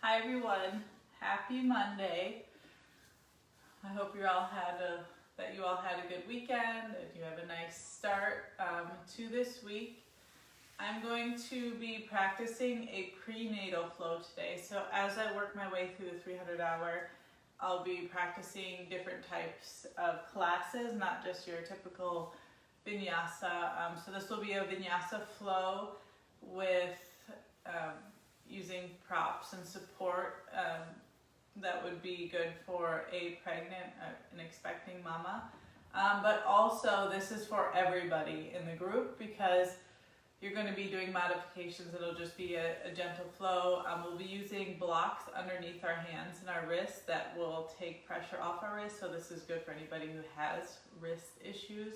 Hi everyone, happy Monday. I hope you all had a good weekend and you have a nice start to this week. I'm going to be practicing a prenatal flow today. So as I work my way through the 300 hour, I'll be practicing different types of classes, not just your typical vinyasa. So this will be a vinyasa flow with using props and support that would be good for a pregnant and expecting mama. But also this is for everybody in the group because you're going to be doing modifications. It'll just be a gentle flow. We'll be using blocks underneath our hands and our wrists that will take pressure off our wrists. So this is good for anybody who has wrist issues.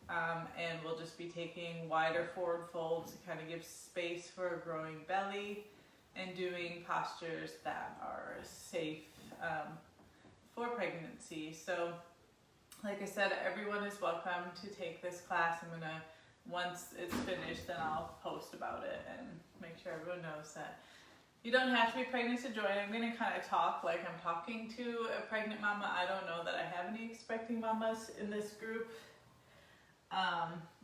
And we'll just be taking wider forward folds to kind of give space for a growing belly and doing postures that are safe for pregnancy. So like I said, everyone is welcome to take this class. Once it's finished, then I'll post about it and make sure everyone knows that you don't have to be pregnant to join. I'm going to kind of talk like I'm talking to a pregnant mama. I don't know that I have any expecting mamas in this group.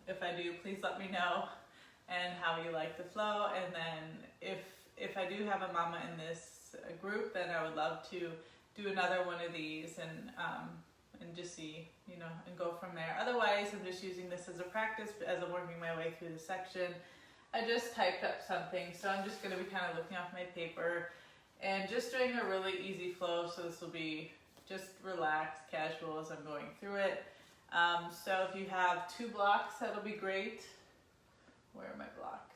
If I do, please let me know and how you like the flow. And then if I do have a mama in this group, then I would love to do another one of these and just see, and go from there. Otherwise, I'm just using this as a practice as I'm working my way through the section. I just typed up something, so I'm just going to be kind of looking off my paper and just doing a really easy flow. So this will be just relaxed, casual as I'm going through it. So if you have 2 blocks, that'll be great. Where are my blocks?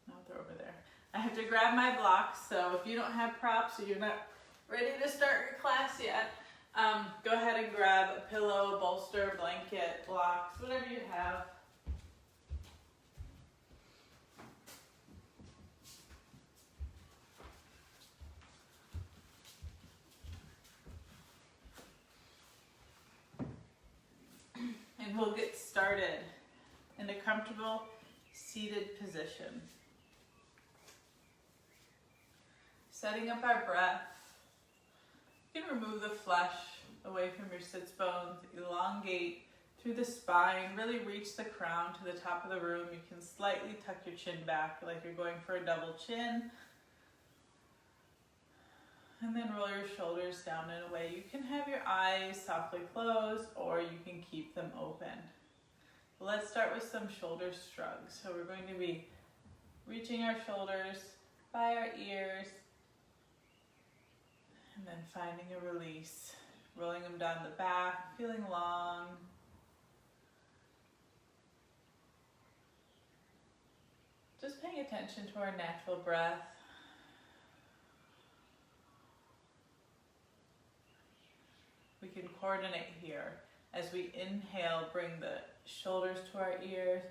No, they're over there. I have to grab my blocks, so if you don't have props or you're not ready to start your class yet, go ahead and grab a pillow, bolster, blanket, blocks, whatever you have. And we'll get started in a comfortable seated position. Setting up our breath. You can remove the flesh away from your sits bones, elongate through the spine, really reach the crown to the top of the room. You can slightly tuck your chin back like you're going for a double chin. And then roll your shoulders down and away. You can have your eyes softly closed or you can keep them open. Let's start with some shoulder shrugs. So we're going to be reaching our shoulders by our ears and then finding a release. Rolling them down the back, feeling long. Just paying attention to our natural breath. We can coordinate here. As we inhale, bring the shoulders to our ears.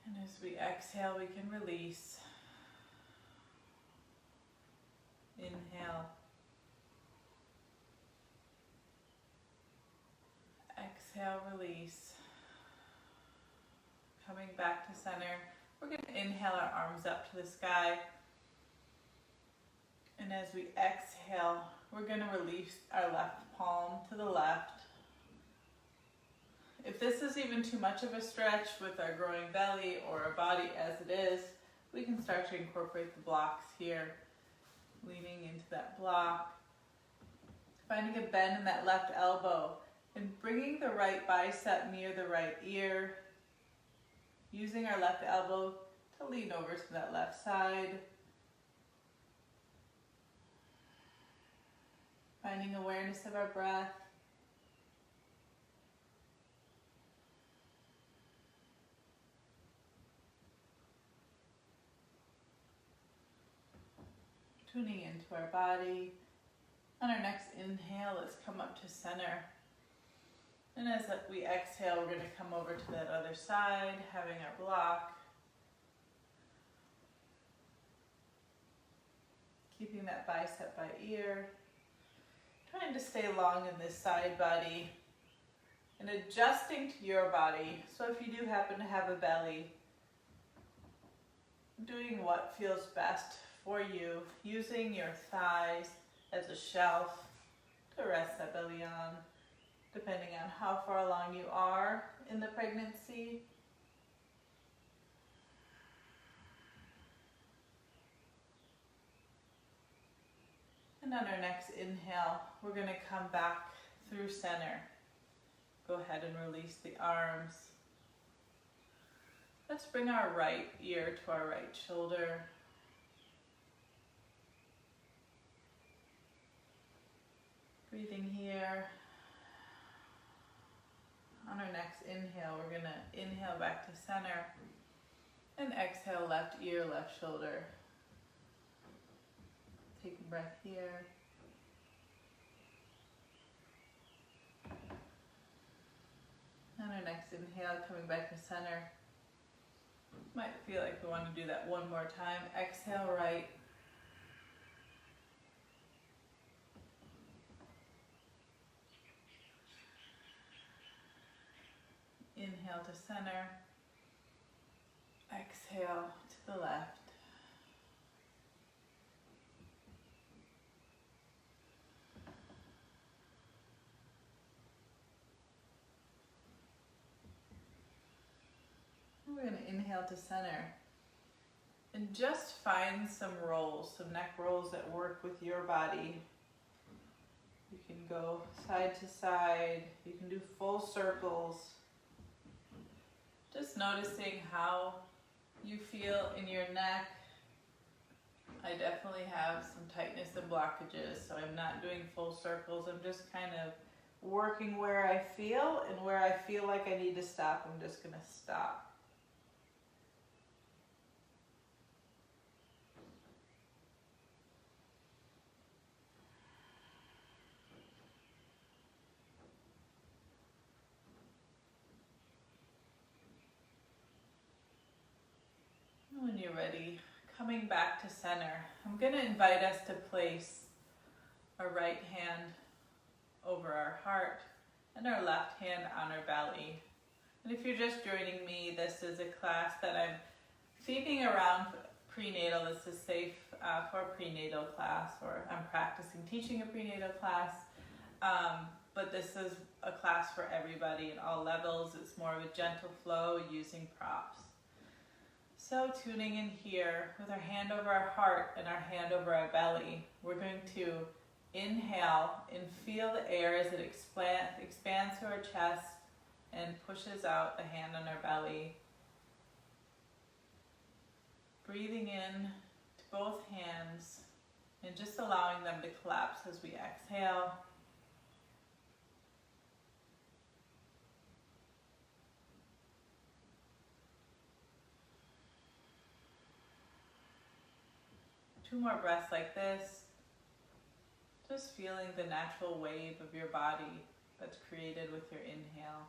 And as we exhale, we can release. Inhale. Exhale, release. Coming back to center. We're going to inhale our arms up to the sky. And as we exhale, we're going to release our left palm to the left. If this is even too much of a stretch with our growing belly or our body as it is, we can start to incorporate the blocks here. Leaning into that block. Finding a bend in that left elbow and bringing the right bicep near the right ear. Using our left elbow to lean over to that left side. Finding awareness of our breath. Tuning into our body. On our next inhale, let's come up to center. And as we exhale, we're going to come over to that other side, having our block. Keeping that bicep by ear. Trying to stay long in this side body. And adjusting to your body. So if you do happen to have a belly, doing what feels best for you, using your thighs as a shelf to rest that belly on, depending on how far along you are in the pregnancy. And on our next inhale, we're going to come back through center. Go ahead and release the arms. Let's bring our right ear to our right shoulder. Breathing here. On our next inhale, we're going to inhale back to center and exhale left ear, left shoulder. Take a breath here. On our next inhale, coming back to center. Might feel like we want to do that one more time. Exhale right. Inhale to center. Exhale to the left. We're going to inhale to center and just find some rolls, some neck rolls that work with your body. You can go side to side, you can do full circles. Just noticing how you feel in your neck. I definitely have some tightness and blockages, so I'm not doing full circles. I'm just kind of working where I feel, and where I feel like I need to stop, I'm just going to stop. When you're ready, coming back to center, I'm going to invite us to place our right hand over our heart and our left hand on our belly. And if you're just joining me, this is a class that I'm theming around prenatal. This is safe for a prenatal class, or I'm practicing teaching a prenatal class. But this is a class for everybody at all levels. It's more of a gentle flow using props. So tuning in here with our hand over our heart and our hand over our belly, we're going to inhale and feel the air as it expands through our chest and pushes out the hand on our belly. Breathing in to both hands and just allowing them to collapse as we exhale. Two more breaths like this. Just feeling the natural wave of your body that's created with your inhale.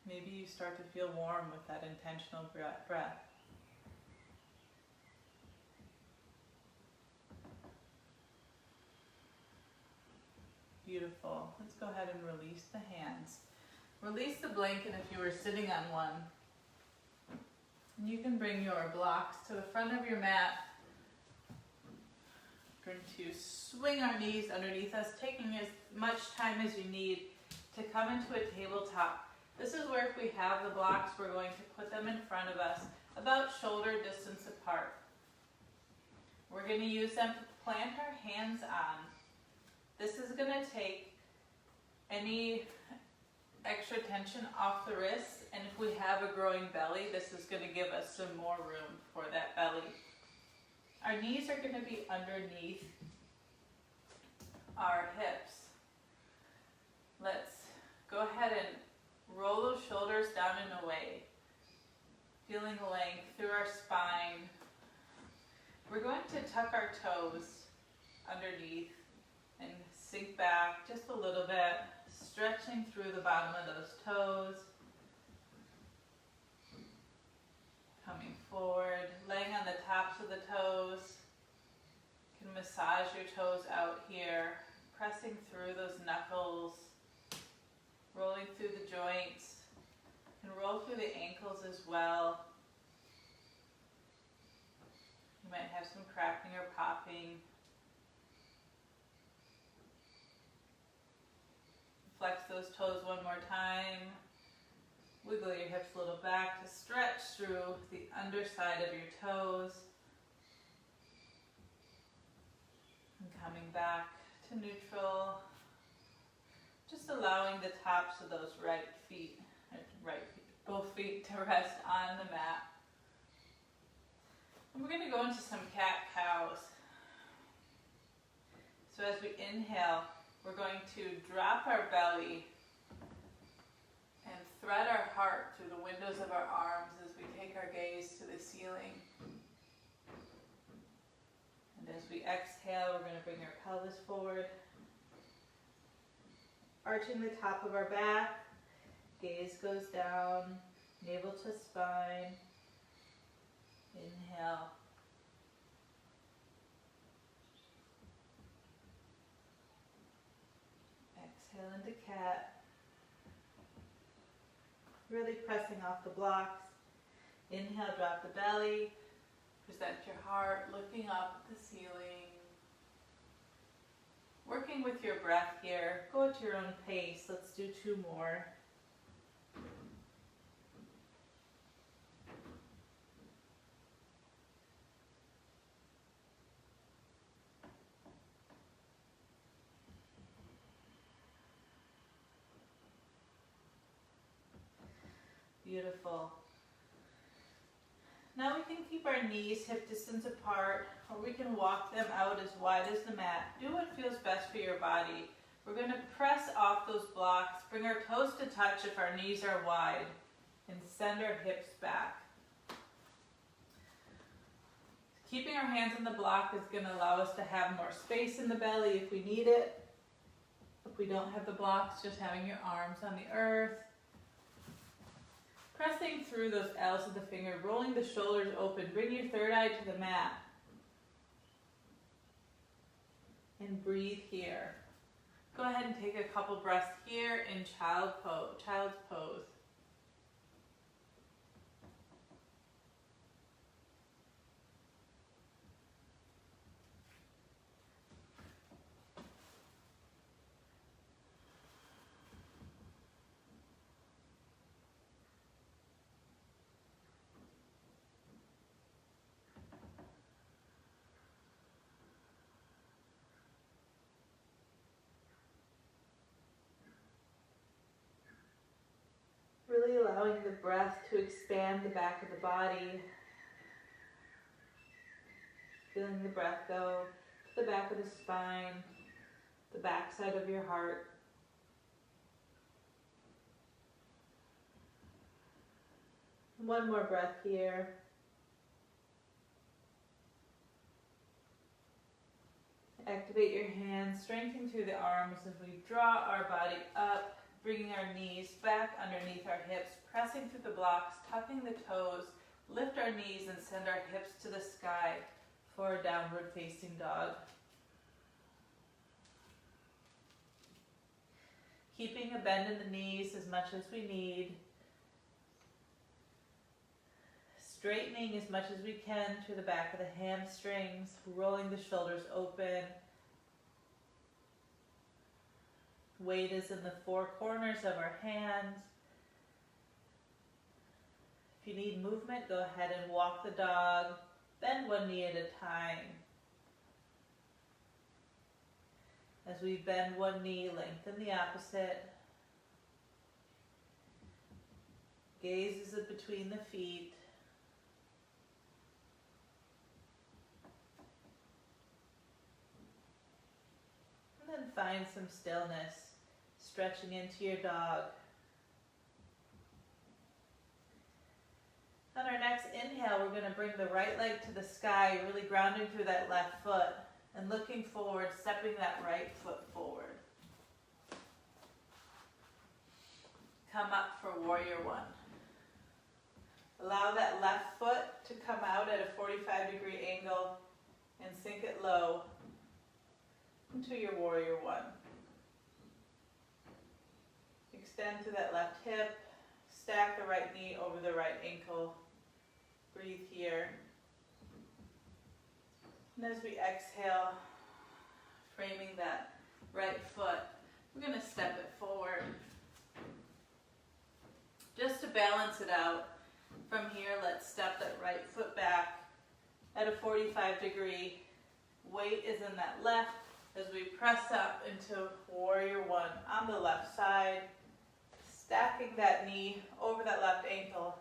Maybe you start to feel warm with that intentional breath. Beautiful. Let's go ahead and release the hands. Release the blanket if you were sitting on one. And you can bring your blocks to the front of your mat. We're going to swing our knees underneath us, taking as much time as you need to come into a tabletop. This is where if we have the blocks, we're going to put them in front of us, about shoulder distance apart. We're going to use them to plant our hands on. This is going to take any extra tension off the wrists, and if we have a growing belly, this is going to give us some more room for that belly. Our knees are going to be underneath our hips. Let's go ahead and roll those shoulders down and away, feeling length through our spine. We're going to tuck our toes underneath and sink back just a little bit, stretching through the bottom of those toes. Coming forward, laying on the tops of the toes. You can massage your toes out here, pressing through those knuckles, rolling through the joints. some cracking or popping. Flex those toes one more time. Wiggle your hips a little back to stretch through the underside of your toes. And coming back to neutral. Just allowing the tops of those both feet to rest on the mat. And we're going to go into some cat-cows. So as we inhale, we're going to drop our belly and thread our heart through the windows of our arms as we take our gaze to the ceiling. And as we exhale, we're going to bring our pelvis forward, arching the top of our back. Gaze goes down, navel to spine. Inhale. Exhale into cat. Really pressing off the blocks. Inhale, drop the belly. Present your heart, looking up at the ceiling. Working with your breath here. Go at your own pace. Let's do 2 more. Beautiful. Now we can keep our knees hip distance apart, or we can walk them out as wide as the mat. Do what feels best for your body. We're going to press off those blocks, bring our toes to touch if our knees are wide, and send our hips back. Keeping our hands on the block is going to allow us to have more space in the belly if we need it. If we don't have the blocks, just having your arms on the earth. Pressing through those L's of the finger, rolling the shoulders open. Bring your third eye to the mat. And breathe here. Go ahead and take a couple breaths here in child's pose. Really allowing the breath to expand the back of the body. Feeling the breath go to the back of the spine, the back side of your heart. One more breath here. Activate your hands, strengthen through the arms as we draw our body up. Bringing our knees back underneath our hips, pressing through the blocks, tucking the toes, lift our knees and send our hips to the sky for a downward facing dog. Keeping a bend in the knees as much as we need. Straightening as much as we can through the back of the hamstrings, rolling the shoulders open. Weight is in the 4 corners of our hands. If you need movement, go ahead and walk the dog. Bend one knee at a time. As we bend one knee, lengthen the opposite. Gaze is between the feet. And then find some stillness. Stretching into your dog. On our next inhale, we're going to bring the right leg to the sky, really grounding through that left foot and looking forward, stepping that right foot forward. Come up for warrior 1. Allow that left foot to come out at a 45-degree angle and sink it low into your warrior 1. Extend to that left hip, stack the right knee over the right ankle. Breathe here. And as we exhale, framing that right foot, we're going to step it forward. Just to balance it out, from here, let's step that right foot back at a 45-degree. Weight is in that left as we press up into warrior one on the left side, stacking that knee over that left ankle.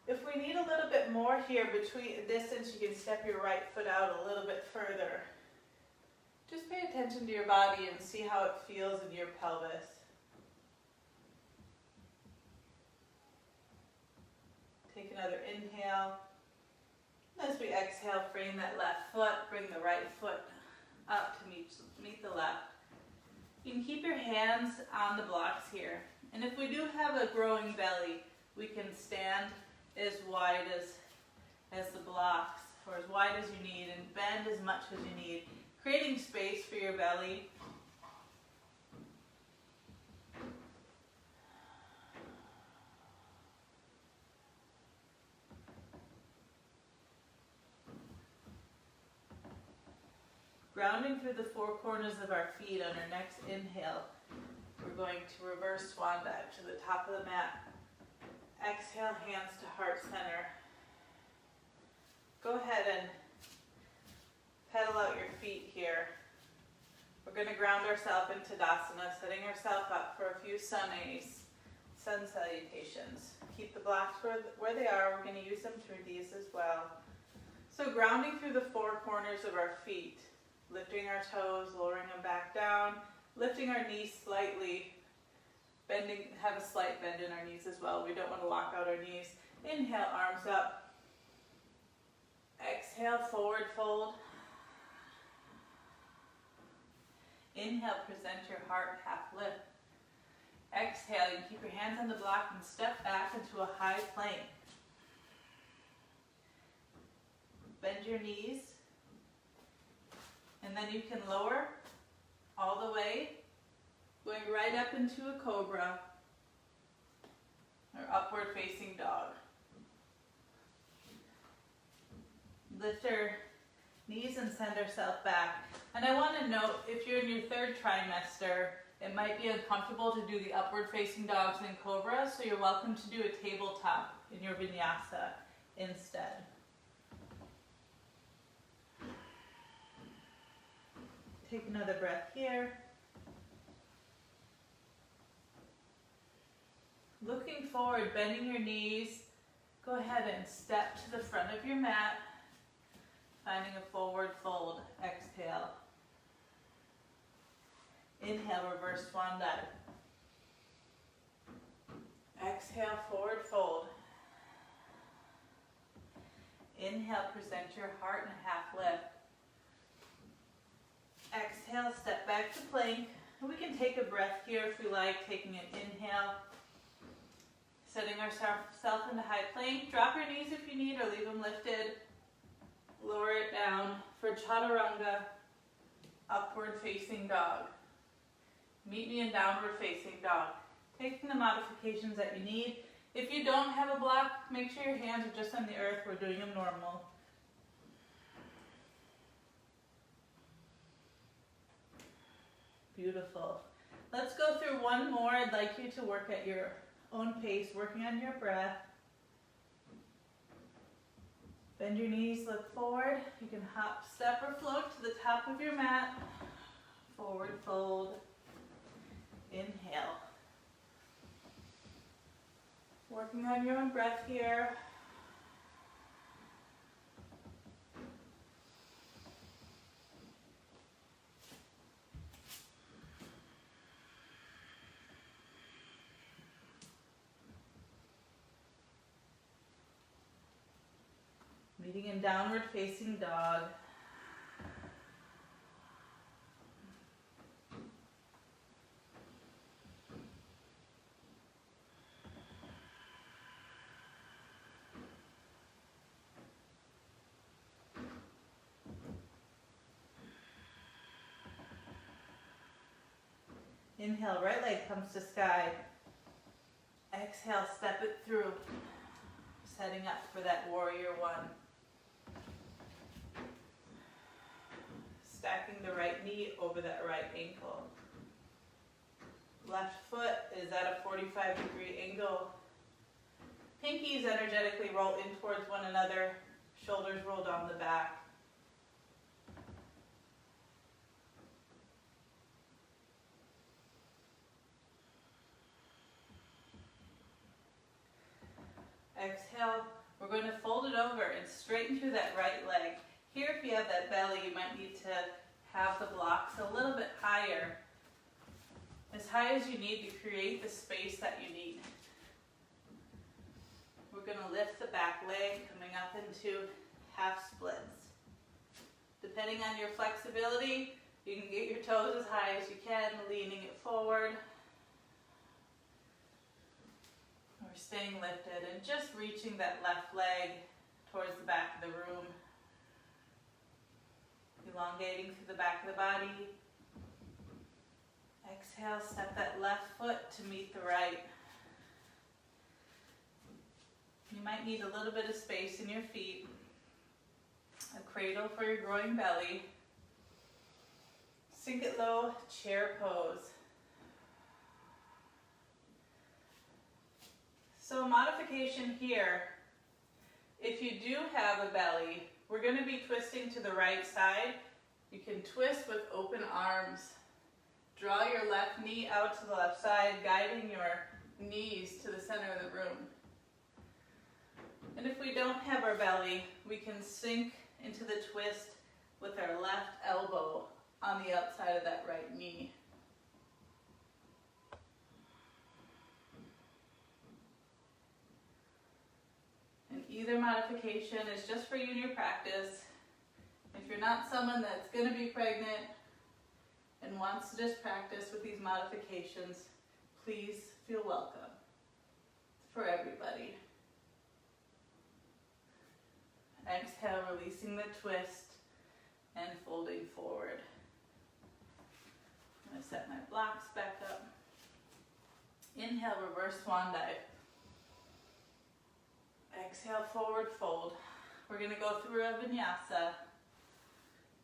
If we need a little bit more here between distance, you can step your right foot out a little bit further. Just pay attention to your body and see how it feels in your pelvis. Take another inhale. As we exhale, frame that left foot, bring the right foot up to meet the left. You can keep your hands on the blocks here. And if we do have a growing belly, we can stand as wide as the blocks, or as wide as you need, and bend as much as you need, creating space for your belly. Grounding through the four corners of our feet on our next inhale, we're going to reverse swan dive to the top of the mat. Exhale, hands to heart center. Go ahead and pedal out your feet here. We're going to ground ourselves into Tadasana, setting ourselves up for a few sun salutations. Keep the blocks where they are. We're going to use them through these as well. So grounding through the four corners of our feet. Lifting our toes, lowering them back down, lifting our knees slightly, bending, have a slight bend in our knees as well. We don't want to lock out our knees. Inhale, arms up. Exhale, forward fold. Inhale, present your heart, half lift. Exhale, you keep your hands on the block and step back into a high plank. Bend your knees. And then you can lower all the way, going right up into a cobra or upward facing dog. Lift our knees and send ourselves back. And I want to note, if you're in your third trimester, it might be uncomfortable to do the upward facing dogs and cobras, so you're welcome to do a tabletop in your vinyasa instead. Take another breath here. Looking forward, bending your knees. Go ahead and step to the front of your mat, finding a forward fold. Exhale. Inhale, reverse swan dive. Exhale, forward fold. Inhale, present your heart in a half lift. Exhale, step back to plank. And we can take a breath here if we like, taking an inhale. Setting ourselves into high plank. Drop your knees if you need or leave them lifted. Lower it down for chaturanga, upward facing dog. Meet me in downward facing dog. Taking the modifications that you need. If you don't have a block, make sure your hands are just on the earth. We're doing them normal. Beautiful. Let's go through one more. I'd like you to work at your own pace, working on your breath. Bend your knees, look forward. You can hop, step, or float to the top of your mat. Forward fold. Inhale. Working on your own breath here. Meeting in downward facing dog. Inhale, right leg comes to sky. Exhale, step it through. Setting up for that warrior one. stacking the right knee over that right ankle. Left foot is at a 45-degree angle. Pinkies energetically roll in towards one another. Shoulders roll down the back. Exhale. We're going to fold it over and straighten through that right leg. Here, if you have that belly, you might need to have the blocks a little bit higher. As high as you need to create the space that you need. We're going to lift the back leg, coming up into half splits. Depending on your flexibility, you can get your toes as high as you can, leaning it forward. We're staying lifted and just reaching that left leg towards the back of the room. Elongating through the back of the body. Exhale, step that left foot to meet the right. You might need a little bit of space in your feet. A cradle for your growing belly. Sink it low, chair pose. So modification here, if you do have a belly, we're going to be twisting to the right side. You can twist with open arms. Draw your left knee out to the left side, guiding your knees to the center of the room. And if we don't have our belly, we can sink into the twist with our left elbow on the outside of that right knee. And either modification is just for you in your practice. If you're not someone that's going to be pregnant and wants to just practice with these modifications, please feel welcome. It's for everybody. Exhale, releasing the twist and folding forward. I'm going to set my blocks back up. Inhale, reverse swan dive. Exhale, forward fold. We're going to go through a vinyasa.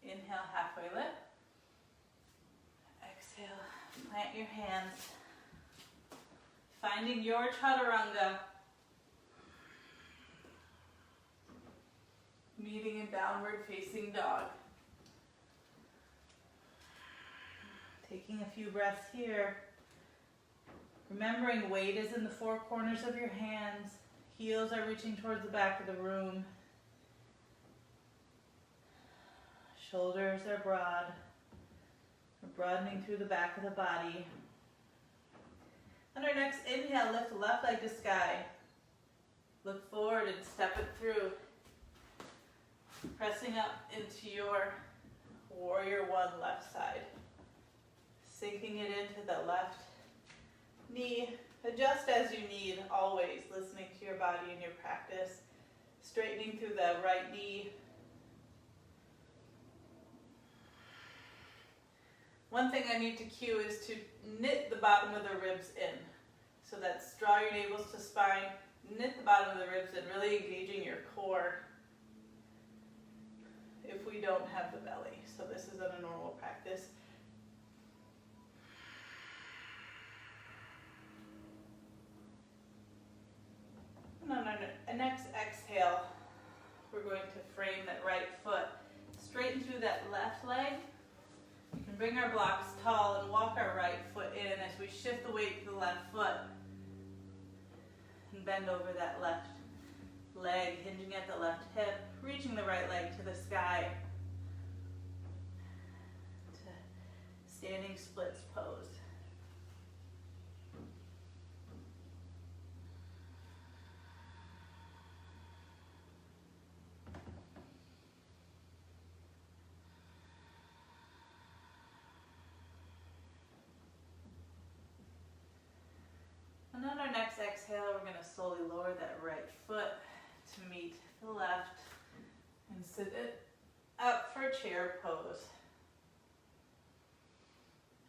Inhale, halfway lift. Exhale, plant your hands. Finding your chaturanga. Meeting in downward facing dog. Taking a few breaths here. Remembering weight is in the four corners of your hands. Heels are reaching towards the back of the room. Shoulders are broad. We're broadening through the back of the body. On our next inhale, lift the left leg to sky. Look forward and step it through. Pressing up into your warrior one left side. Sinking it into the left knee. Adjust as you need, always listening to your body and your practice. Straightening through the right knee. One thing I need to cue is to knit the bottom of the ribs in. So that's draw your navels to spine, knit the bottom of the ribs in, really engaging your core if we don't have the belly. So this isn't a normal practice. And on our next exhale, we're going to frame that right foot. Straighten through that left leg. We can bring our blocks tall and walk our right foot in as we shift the weight to the left foot. And bend over that left leg, hinging at the left hip, reaching the right leg to the sky. To standing splits pose. And on our next exhale, we're going to slowly lower that right foot to meet the left and sit it up for chair pose.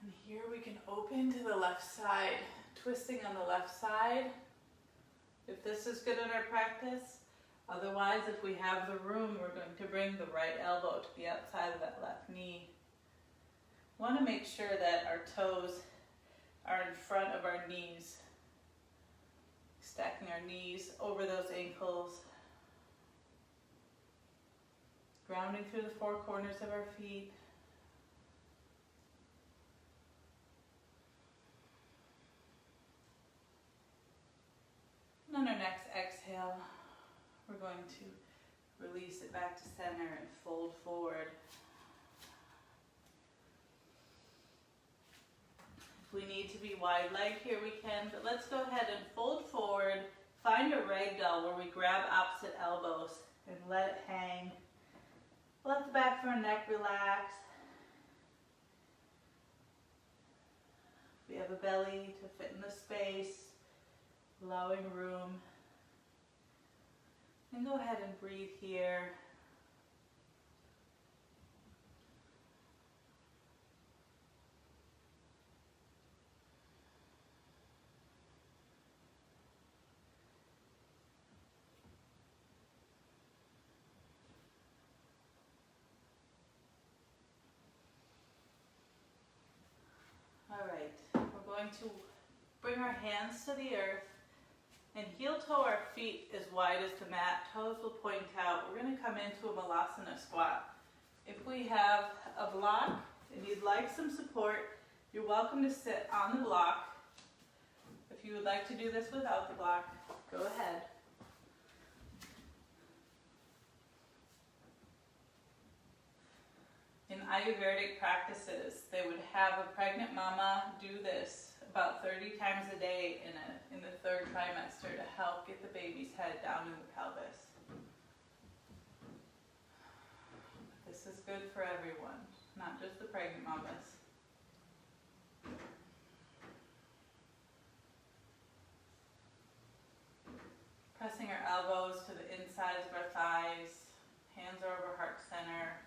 And here we can open to the left side, twisting on the left side, if this is good in our practice. Otherwise, if we have the room, we're going to bring the right elbow to the outside of that left knee. Want to make sure that our toes are in front of our knees. Stacking our knees over those ankles. Grounding through the four corners of our feet. And on our next exhale, we're going to release it back to center and fold forward. If we need to be wide-legged here, we can, but let's go ahead and fold forward. Find a ragdoll where we grab opposite elbows and let it hang. Let the back of our neck relax. We have a belly to fit in the space, allowing room. And go ahead and breathe here. All right, we're going to bring our hands to the earth and heel toe our feet as wide as the mat. Toes will point out. We're going to come into a Malasana squat. If we have a block and you'd like some support, you're welcome to sit on the block. If you would like to do this without the block, go ahead. In Ayurvedic practices, they would have a pregnant mama do this about 30 times a day in the third trimester to help get the baby's head down in the pelvis. This is good for everyone, not just the pregnant mamas. Pressing our elbows to the insides of our thighs, hands are over heart center.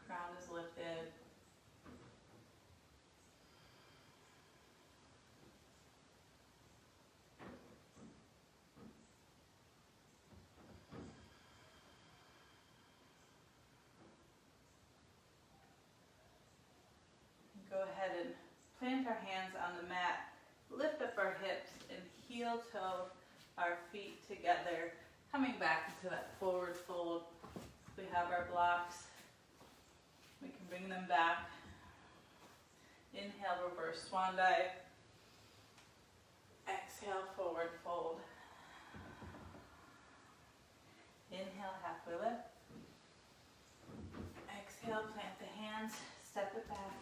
Crown is lifted. Go ahead and plant our hands on the mat, lift up our hips, and heel toe our feet together, coming back into that forward fold. We have our blocks. We can bring them back. Inhale, reverse swan dive. Exhale, forward fold. Inhale, halfway lift. Exhale, plant the hands, step it back.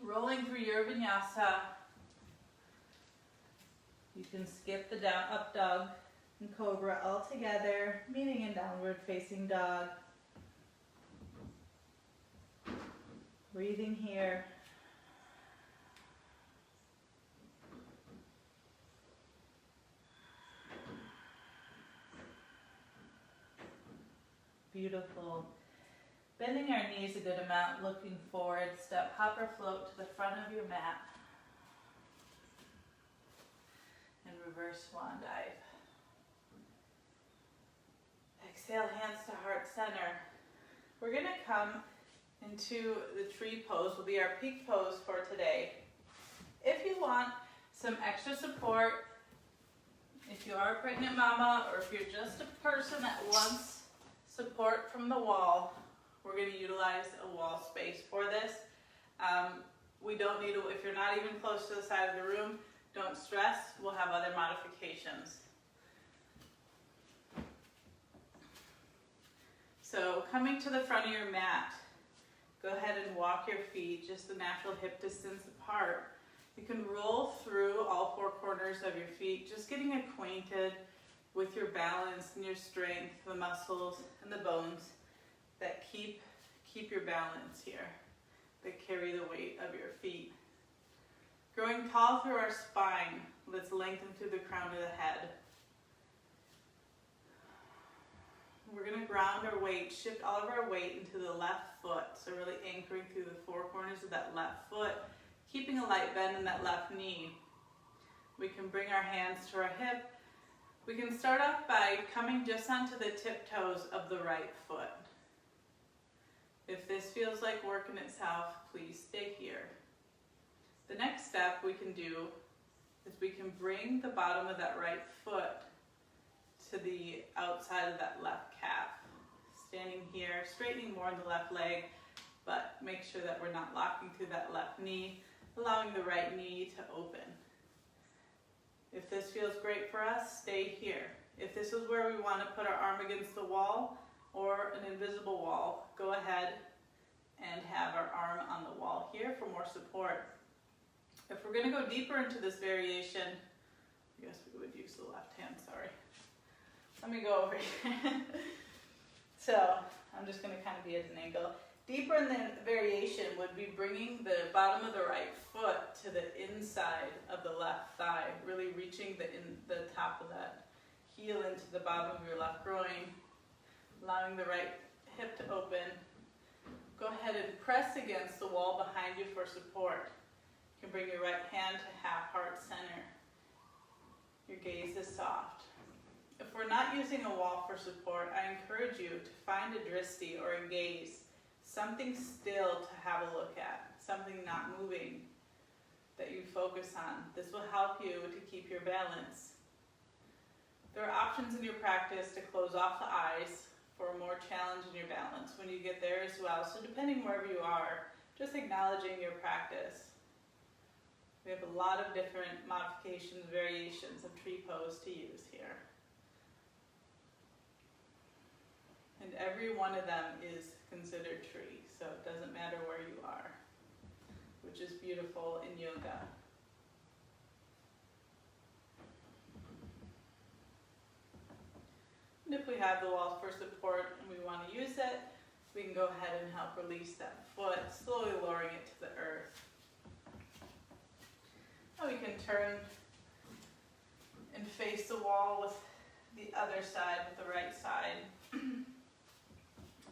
Rolling through your vinyasa. You can skip the down, up dog and cobra all together, meeting in downward facing dog. Breathing here. Beautiful. Bending our knees a good amount, looking forward. Step, hop or float to the front of your mat. And reverse swan dive. Exhale, hands to heart center. We're going to come into the tree pose, will be our peak pose for today. If you want some extra support, if you are a pregnant mama or if you're just a person that wants support from the wall, we're going to utilize a wall space for this. We don't need to, if you're not even close to the side of the room, don't stress, we'll have other modifications. So coming to the front of your mat, go ahead and walk your feet just the natural hip distance apart. You can roll through all four corners of your feet, just getting acquainted with your balance and your strength, the muscles and the bones that keep your balance here, that carry the weight of your feet. Growing tall through our spine, let's lengthen through the crown of the head. We're going to ground our weight, shift all of our weight into the left foot, so really anchoring through the four corners of that left foot, keeping a light bend in that left knee. We can bring our hands to our hip. We can start off by coming just onto the tiptoes of the right foot. If this feels like working itself, please stay here. The next step we can do is we can bring the bottom of that right foot to the outside of that left calf. Standing here, straightening more in the left leg, but make sure that we're not locking through that left knee, allowing the right knee to open. If this feels great for us, stay here. If this is where we want to put our arm against the wall or an invisible wall, go ahead and have our arm on the wall here for more support. If we're going to go deeper into this variation, I guess we would use the left hand, sorry. Let me go over here. So I'm just going to kind of be at an angle. Deeper in the variation would be bringing the bottom of the right foot to the inside of the left thigh, really reaching the top of that heel into the bottom of your left groin, allowing the right hip to open. Go ahead and press against the wall behind you for support. You can bring your right hand to half heart center. Your gaze is soft. If we're not using a wall for support, I encourage you to find a drishti or a gaze, something still to have a look at, something not moving that you focus on. This will help you to keep your balance. There are options in your practice to close off the eyes for more challenge in your balance when you get there as well. So depending wherever you are, just acknowledging your practice. We have a lot of different modifications, variations of tree pose to use here. And every one of them is considered tree, so it doesn't matter where you are, which is beautiful in yoga. And if we have the wall for support and we want to use it, we can go ahead and help release that foot, slowly lowering it to the earth. Now we can turn and face the wall with the other side, with the right side.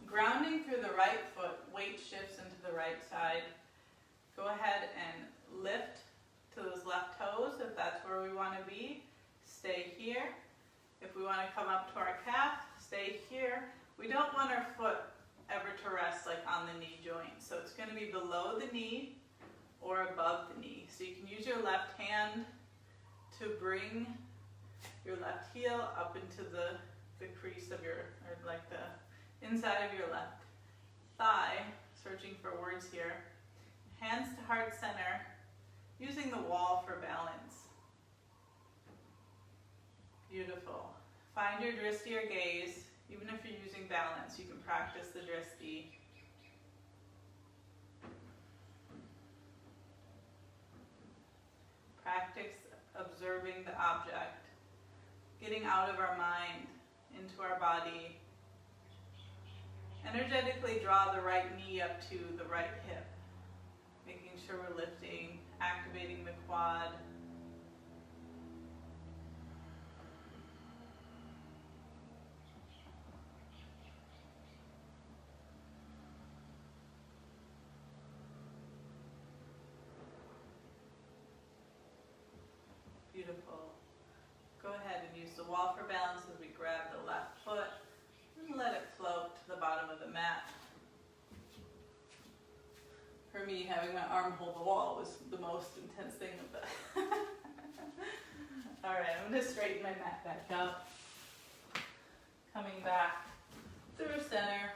Grounding through the right foot, weight shifts into the right side. Go ahead and lift to those left toes if that's where we want to be. Stay here. If we want to come up to our calf, stay here. We don't want our foot ever to rest like on the knee joint. So it's going to be below the knee or above the knee. So you can use your left hand to bring your left heel up into the crease of your, or like the inside of your left thigh, searching for words here. Hands to heart center, using the wall for balance. Beautiful. Find your drishti or gaze. Even if you're using balance, you can practice the drishti. Practice observing the object, getting out of our mind into our body. Energetically draw the right knee up to the right hip, making sure we're lifting, activating the quad. Beautiful. Go ahead and use the wall for balance as we grab the left foot and let it float to the bottom of the mat. For me, having my arm hold the wall was the most intense thing of the All right, I'm going to straighten my mat back up. Coming back through center.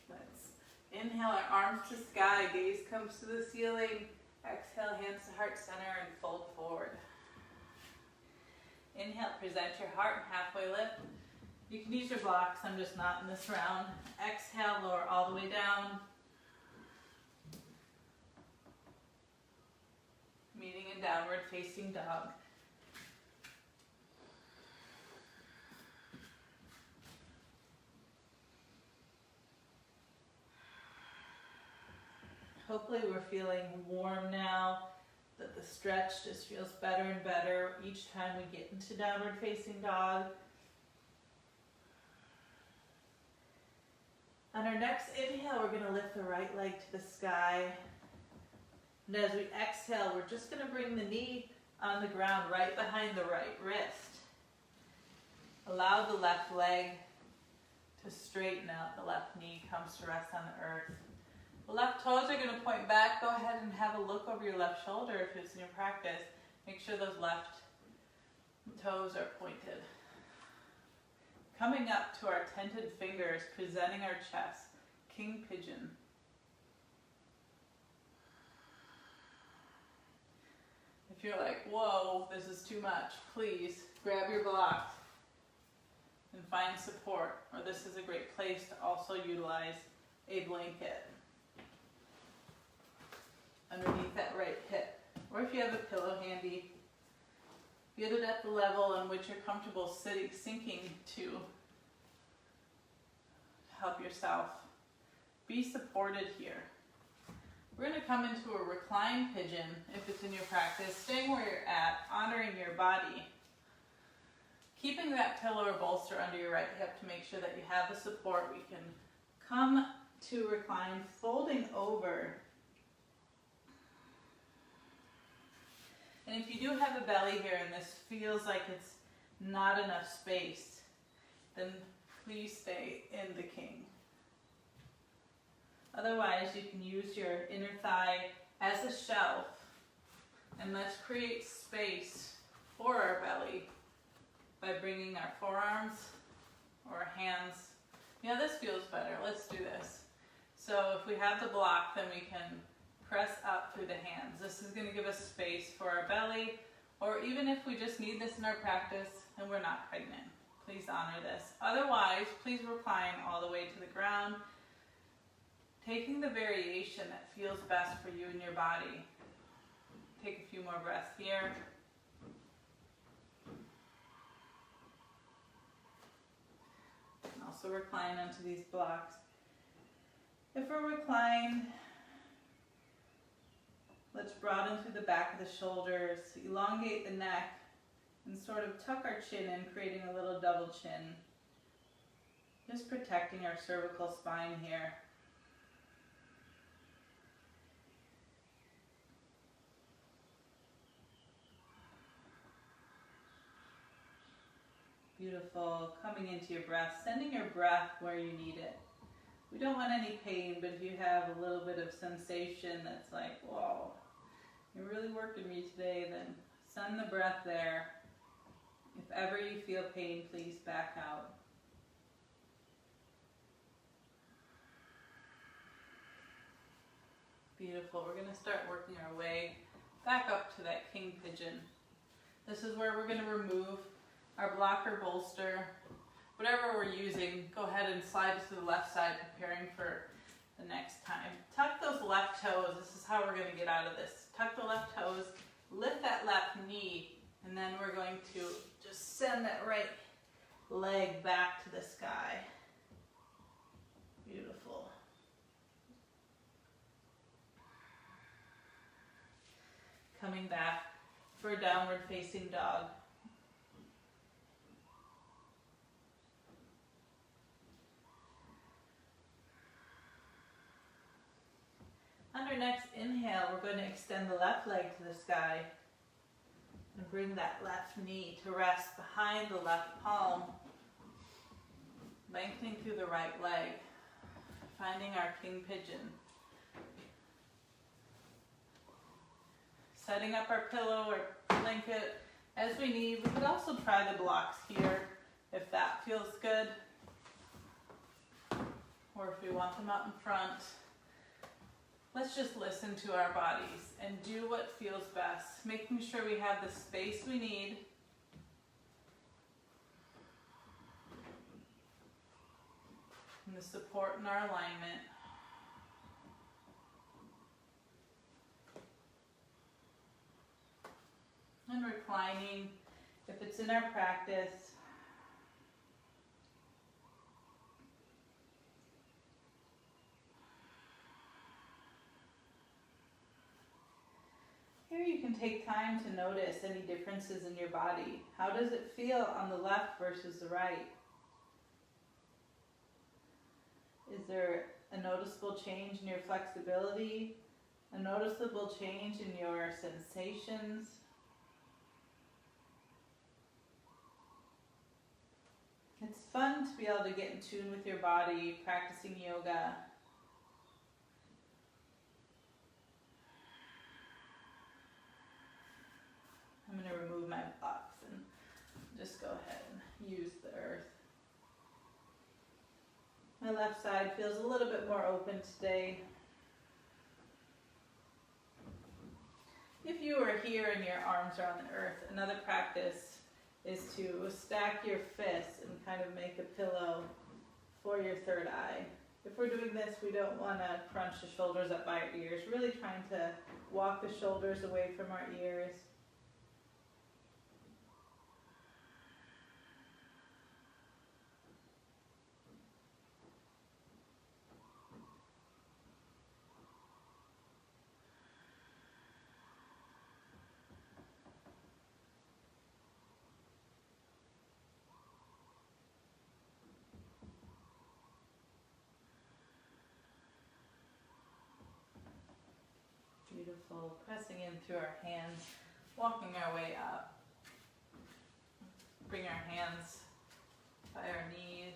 Let's inhale our arms to sky, gaze comes to the ceiling. Exhale, hands to heart center and fold forward. Inhale, present your heart, halfway lift. You can use your blocks, I'm just not in this round. Exhale, lower all the way down. Meeting in downward facing dog. Hopefully we're feeling warm now, that the stretch just feels better and better each time we get into downward facing dog. On our next inhale, we're going to lift the right leg to the sky. And as we exhale, we're just going to bring the knee on the ground right behind the right wrist. Allow the left leg to straighten out. The left knee comes to rest on the earth. The left toes are going to point back. Go ahead and have a look over your left shoulder if it's in your practice. Make sure those left toes are pointed. Coming up to our tented fingers, presenting our chest, king pigeon. If you're like, whoa, this is too much, please grab your block and find support, or this is a great place to also utilize a blanket underneath that right hip. Or if you have a pillow handy, get it at the level on which you're comfortable sinking to help yourself. Be supported here. We're going to come into a reclined pigeon if it's in your practice, staying where you're at, honoring your body. Keeping that pillow or bolster under your right hip to make sure that you have the support. We can come to recline, folding over. And if you do have a belly here and this feels like it's not enough space, then please stay in the king. Otherwise, you can use your inner thigh as a shelf, and let's create space for our belly by bringing our forearms or our hands. Yeah, this feels better. Let's do this. So if we have the block, then we can press up through the hands. This is going to give us space for our belly, or even if we just need this in our practice and we're not pregnant, please honor this. Otherwise, please recline all the way to the ground, taking the variation that feels best for you and your body. Take a few more breaths here. And also recline onto these blocks. If we're reclined, let's broaden through the back of the shoulders, elongate the neck, and sort of tuck our chin in, creating a little double chin. Just protecting our cervical spine here. Beautiful. Coming into your breath, sending your breath where you need it. We don't want any pain, but if you have a little bit of sensation that's like, whoa, you're really working me today, then send the breath there. If ever you feel pain, please back out. Beautiful. We're going to start working our way back up to that king pigeon. This is where we're going to remove our blocker bolster. Whatever we're using, go ahead and slide it to the left side, preparing for the next time. Tuck those left toes. This is how we're going to get out of this. Tuck the left toes, lift that left knee, and then we're going to just send that right leg back to the sky. Beautiful. Coming back for a downward facing dog. On our next inhale, we're going to extend the left leg to the sky and bring that left knee to rest behind the left palm, lengthening through the right leg, finding our king pigeon. Setting up our pillow or blanket as we need. We could also try the blocks here if that feels good, or if we want them out in front. Let's just listen to our bodies and do what feels best, making sure we have the space we need. And the support in our alignment. And reclining, if it's in our practice. Here you can take time to notice any differences in your body. How does it feel on the left versus the right? Is there a noticeable change in your flexibility, a noticeable change in your sensations. It's fun to be able to get in tune with your body, practicing yoga. I'm going to remove my blocks and just go ahead and use the earth. My left side feels a little bit more open today. If you are here and your arms are on the earth, another practice is to stack your fists and kind of make a pillow for your third eye. If we're doing this, we don't want to crunch the shoulders up by our ears, really trying to walk the shoulders away from our ears. Beautiful. Pressing in through our hands, walking our way up. Bring our hands by our knees.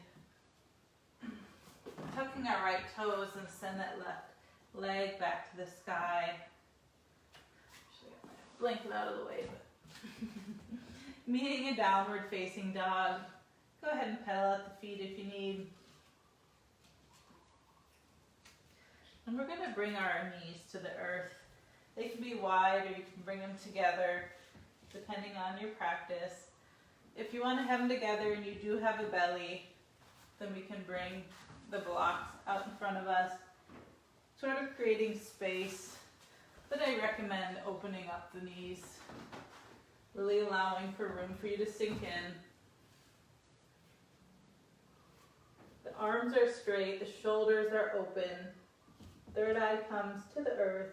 Tucking our right toes and send that left leg back to the sky. Should get my blanket out of the way. But meeting a downward facing dog. Go ahead and pedal at the feet if you need. And we're going to bring our knees to the earth. They can be wide or you can bring them together depending on your practice. If you want to have them together and you do have a belly, then we can bring the blocks out in front of us, sort of creating space. But I recommend opening up the knees, really allowing for room for you to sink in. The arms are straight, the shoulders are open. Third eye comes to the earth.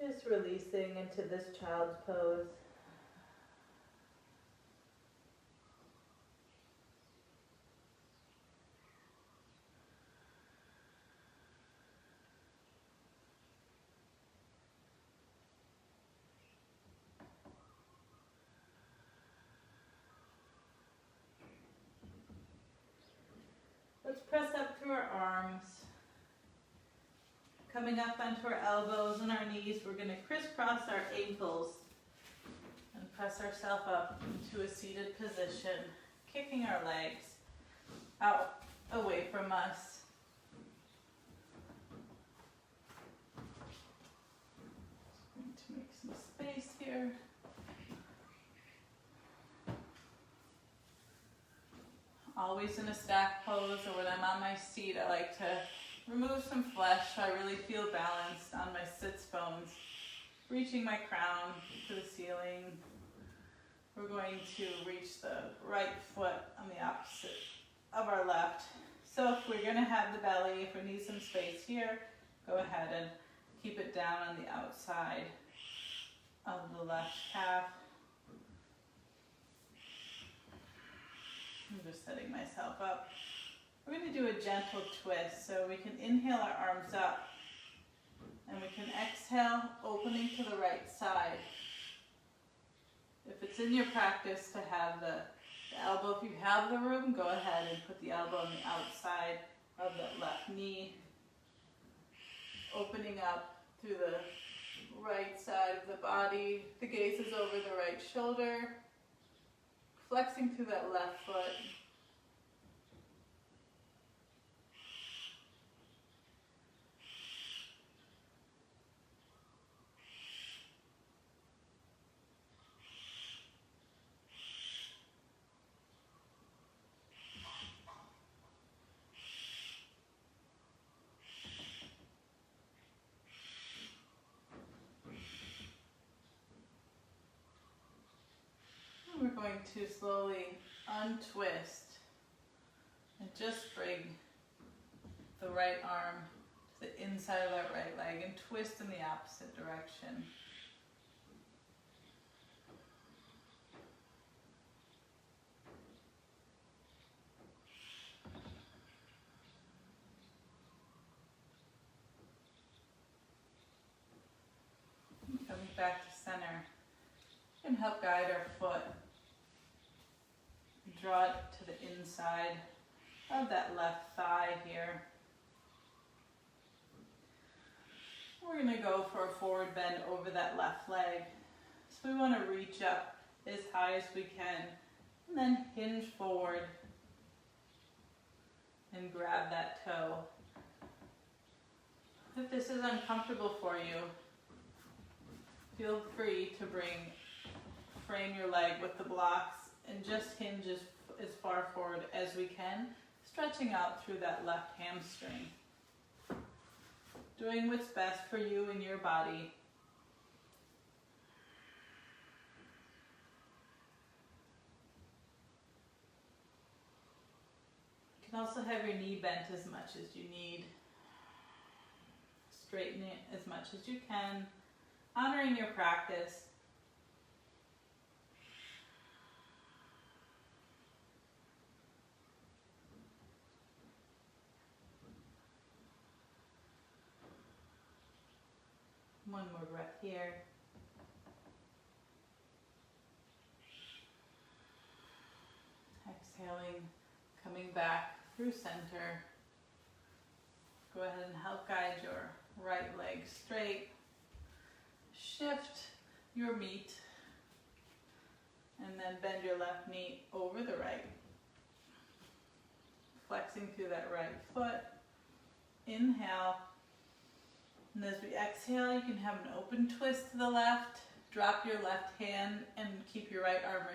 Just releasing into this child's pose. Let's press up through our arms. Coming up onto our elbows and our knees, we're going to crisscross our ankles and press ourselves up into a seated position, kicking our legs out away from us. Going to make some space here. Always in a stack pose, or when I'm on my seat, I like to remove some flesh so I really feel balanced on my sits bones, reaching my crown to the ceiling. We're going to reach the right foot on the opposite of our left. So if we're going to have the belly, if we need some space here, go ahead and keep it down on the outside of the left calf. I'm just setting myself up. We're going to do a gentle twist, so we can inhale our arms up, and we can exhale, opening to the right side. If it's in your practice to have the elbow, if you have the room, go ahead and put the elbow on the outside of that left knee, opening up through the right side of the body. The gaze is over the right shoulder, flexing through that left foot. going to slowly untwist and just bring the right arm to the inside of that right leg and twist in the opposite direction. Coming back to center. We can help guide our foot. Draw it to the inside of that left thigh here. We're going to go for a forward bend over that left leg. So we want to reach up as high as we can and then hinge forward and grab that toe. If this is uncomfortable for you, feel free to frame your leg with the blocks and just hinge as far forward as we can, stretching out through that left hamstring. Doing what's best for you and your body. You can also have your knee bent as much as you need. Straighten it as much as you can, honoring your practice. One more breath here. Exhaling, coming back through center. Go ahead and help guide your right leg straight. Shift your meat and then bend your left knee over the right. Flexing through that right foot. Inhale. And as we exhale, you can have an open twist to the left. Drop your left hand and keep your right arm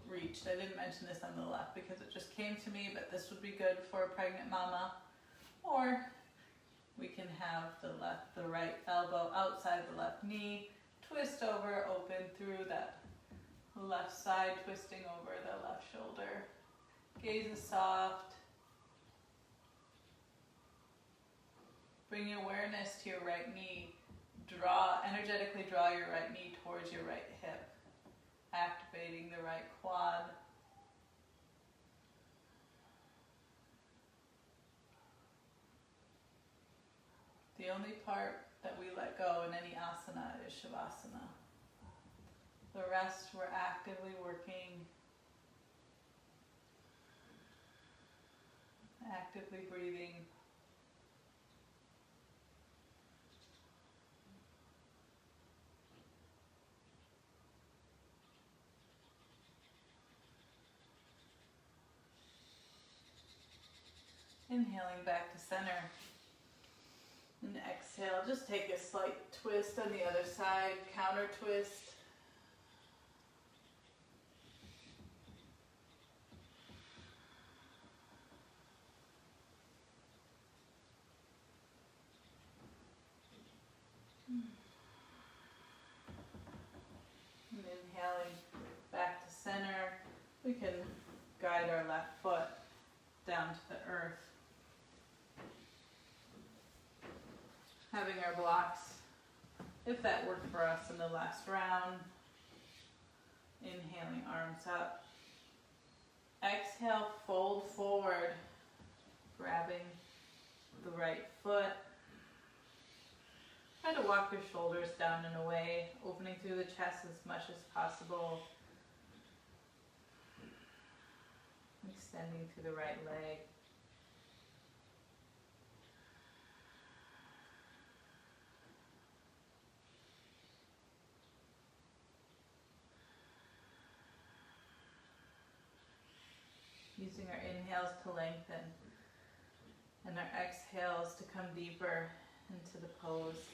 reached. I didn't mention this on the left because it just came to me, but this would be good for a pregnant mama. Or we can have the right elbow outside the left knee, twist over, open through that left side, twisting over the left shoulder. Gaze is soft. Bring your awareness to your right knee. Energetically draw your right knee towards your right hip, activating the right quad. The only part that we let go in any asana is Shavasana. The rest we're actively working, actively breathing. Inhaling back to center. And exhale, just take a slight twist on the other side, counter twist. And inhaling back to center, we can guide our left foot down to the earth. Having our blocks, if that worked for us in the last round. Inhaling, arms up. Exhale, fold forward, grabbing the right foot. Try to walk your shoulders down and away, opening through the chest as much as possible. Extending through the right leg. Using our inhales to lengthen and our exhales to come deeper into the pose.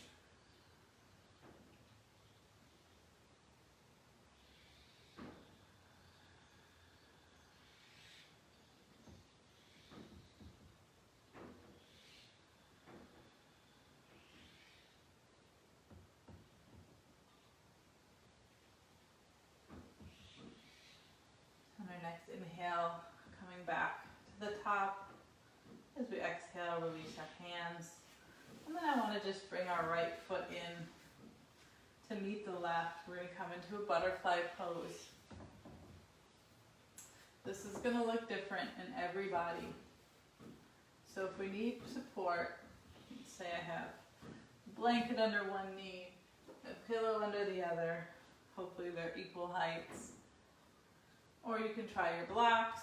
top. As we exhale, release our hands. And then I want to just bring our right foot in to meet the left. We're going to come into a butterfly pose. This is going to look different in every body. So if we need support, let's say I have a blanket under one knee, a pillow under the other. Hopefully they're equal heights. Or you can try your blocks.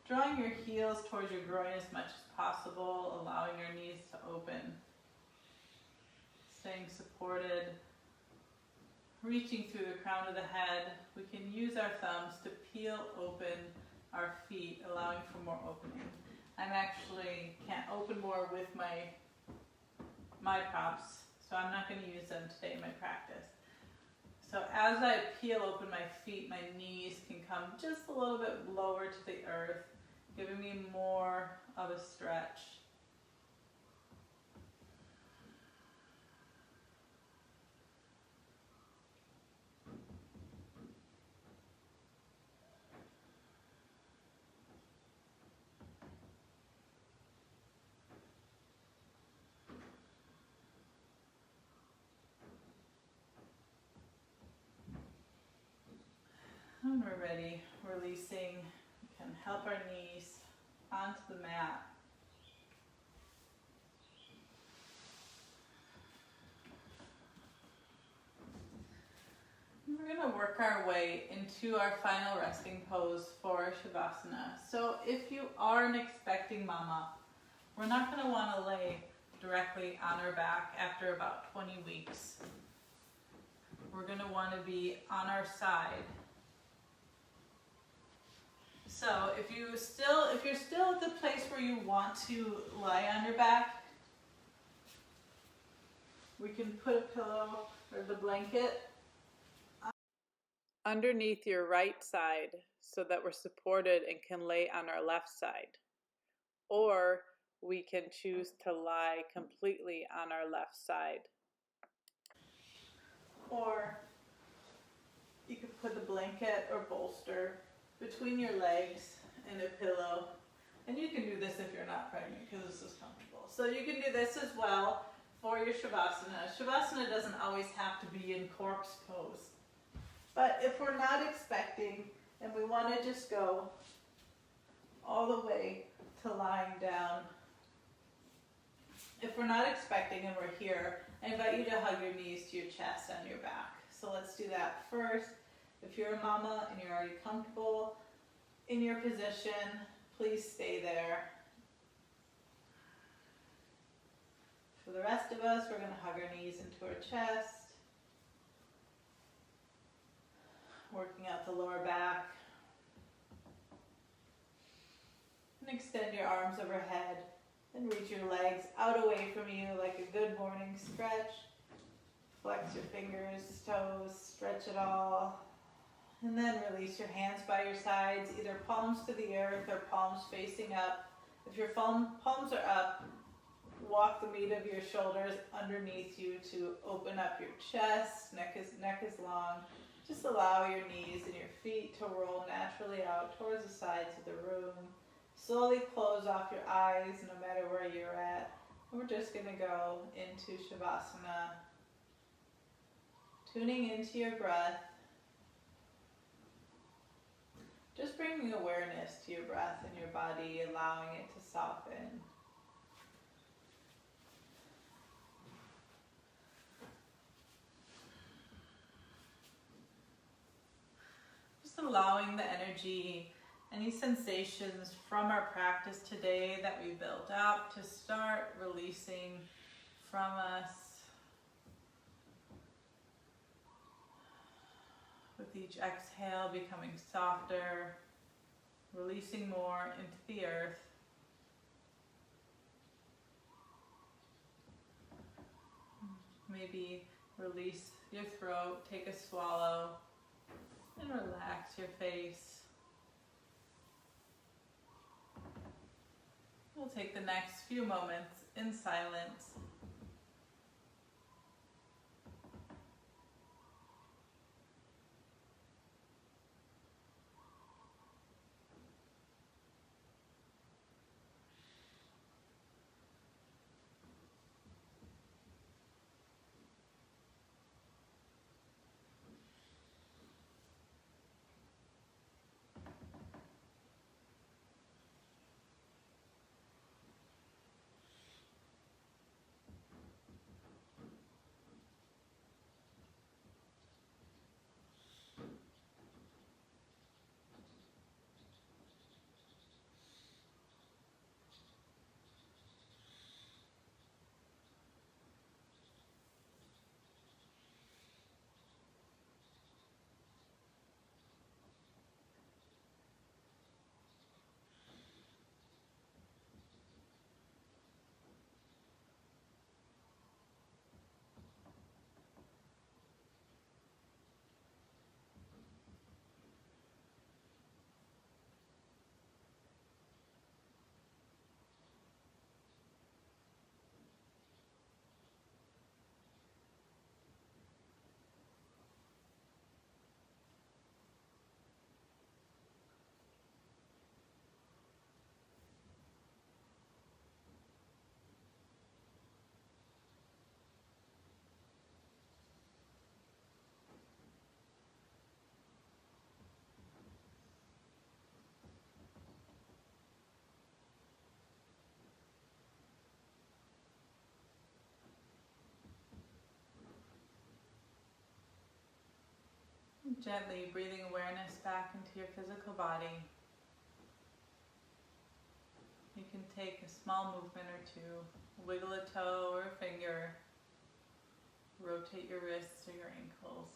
Drawing your heels towards your groin as much as possible, allowing your knees to open. Staying supported. Reaching through the crown of the head. We can use our thumbs to peel open our feet, allowing for more opening. I'm actually can't open more with my props, so I'm not going to use them today in my practice. So as I peel open my feet, my knees can come just a little bit lower to the earth, giving me more of a stretch. When we're ready, releasing, we can help our knees onto the mat. And we're going to work our way into our final resting pose for Shavasana. So if you are an expecting mama, we're not going to want to lay directly on our back after about 20 weeks. We're going to want to be on our side. So if you're still at the place where you want to lie on your back, we can put a pillow or the blanket underneath your right side so that we're supported and can lay on our left side. Or we can choose to lie completely on our left side. Or you could put the blanket or bolster between your legs and a pillow. And you can do this if you're not pregnant because this is comfortable. So you can do this as well for your Shavasana. Shavasana doesn't always have to be in corpse pose. But if we're not expecting and we want to just go all the way to lying down, if we're not expecting and we're here, I invite you to hug your knees to your chest and your back. So let's do that first. If you're a mama and you're already comfortable in your position, please stay there. For the rest of us, we're going to hug our knees into our chest, working out the lower back. And extend your arms overhead and reach your legs out away from you like a good morning stretch. Flex your fingers, toes, stretch it all. And then release your hands by your sides, either palms to the earth or palms facing up. If your palms are up, walk the meat of your shoulders underneath you to open up your chest. Neck is long. Just allow your knees and your feet to roll naturally out towards the sides of the room. Slowly close off your eyes no matter where you're at. And we're just going to go into Shavasana. Tuning into your breath. Just bringing awareness to your breath and your body, allowing it to soften. Just allowing the energy, any sensations from our practice today that we built up to start releasing from us. With each exhale, becoming softer, releasing more into the earth. Maybe release your throat, take a swallow, and relax your face. We'll take the next few moments in silence. Gently breathing awareness back into your physical body. You can take a small movement or two, wiggle a toe or a finger, rotate your wrists or your ankles.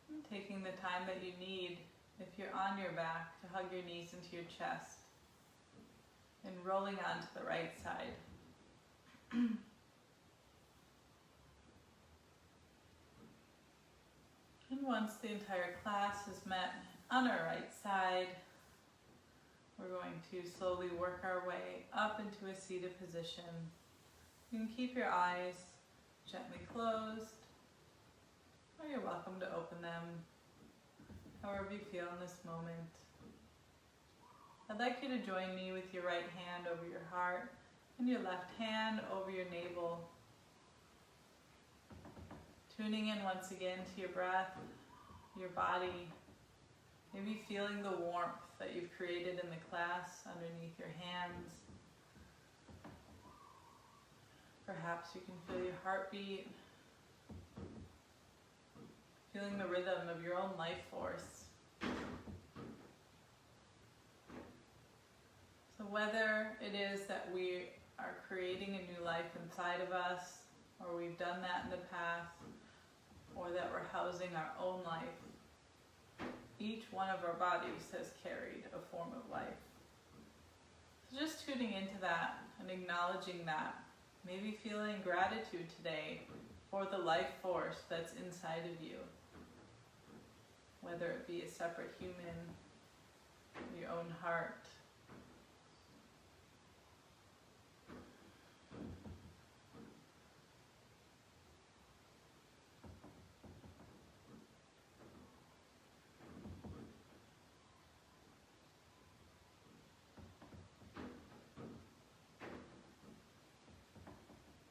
And taking the time that you need, if you're on your back, to hug your knees into your chest and rolling onto the right side. And once the entire class is met on our right side, we're going to slowly work our way up into a seated position. You can keep your eyes gently closed, or you're welcome to open them however you feel in this moment. I'd like you to join me with your right hand over your heart and your left hand over your navel. Tuning in once again to your breath, your body, maybe feeling the warmth that you've created in the class underneath your hands. Perhaps you can feel your heartbeat, feeling the rhythm of your own life force. So whether it is that we are creating a new life inside of us, or we've done that in the past, or that we're housing our own life, each one of our bodies has carried a form of life. So just tuning into that and acknowledging that, maybe feeling gratitude today for the life force that's inside of you, whether it be a separate human, your own heart.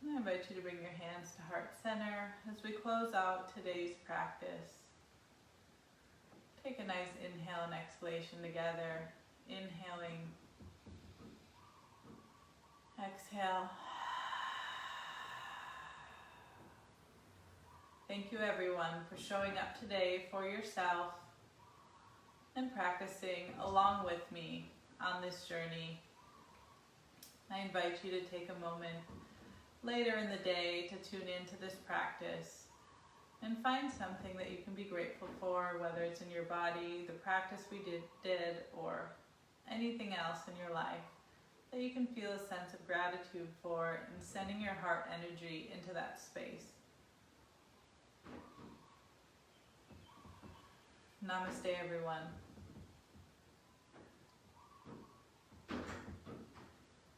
I invite you to bring your hands to heart center as we close out today's practice. Take a nice inhale and exhalation together. Inhaling, exhale. Thank you everyone for showing up today for yourself and practicing along with me on this journey. I invite you to take a moment later in the day to tune into this practice and find something that you can be grateful for, whether it's in your body, the practice we did, or anything else in your life that you can feel a sense of gratitude for, and sending your heart energy into that space. Namaste, everyone.